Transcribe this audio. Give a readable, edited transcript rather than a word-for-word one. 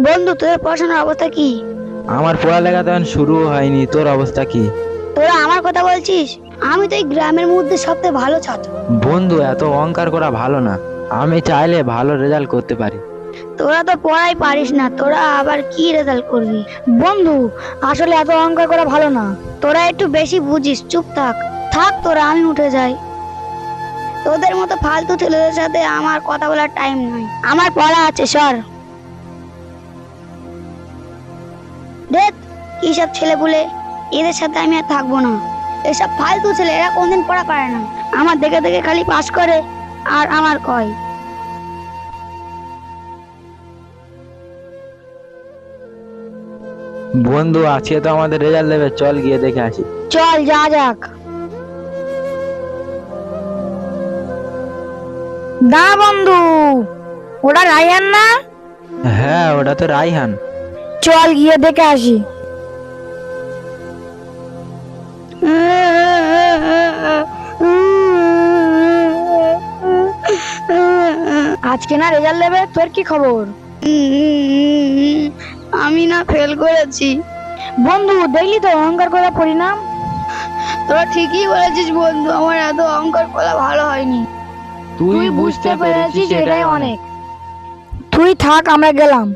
বন্ধু, তোর পড়াশোনার অবস্থা কি? আমার পড়ালেখা তো এখন শুরু হয়নি, তোর অবস্থা কি? তোরা আমার কথা বলছিস? আমি তো এই গ্রামের মধ্যে সবথেকে ভালো ছাত্র। বন্ধু, এত অহংকার করা ভালো না। আমি চাইলে ভালো রেজাল্ট করতে পারি। তোরা তো পড়াই পারিস না, তোরা আবার কি রেজাল্ট করবি? বন্ধু, আসলে এত অহংকার করা ভালো না। তোরা একটু বেশি বুঝিস, চুপ থাক। থাক তোরা, আমি উঠে যাই। তোদের মতো ফালতু ছেলেদের সাথে আমার কথা বলার টাইম নাই, আমার পড়া আছে, সর। দেখ কি সব ছেলে বলে, এদের সাথে আমি আর থাকবো না। এসব ফালতু ছেলে, এরা কোনদিন পড়া পারে না। আমার দেখে দেখে খালি পাস করে আর আমার কয়। বন্ধু, আজকে তো আমাদের রেজাল্ট দেবে, চল গিয়ে দেখে আসি। চল যা যাক। দা বন্ধু, ওটা রায়হান না? হ্যাঁ, ওটা তো রাইহান। চল গিয়ে দেখে আসি। আজকে না রেজাল্ট দেবে, তোর কি খবর? আমি না ফেল করেছি। বন্ধু, দেখলি তো অহংকার করা পরিণাম। তোরা ঠিকই বলেছিস বন্ধু, আমার এত অহংকার করা ভালো হয়নি। তুই বুঝতে পেরেছিস, এটাই অনেক। তুই থাক, আমরা গেলাম।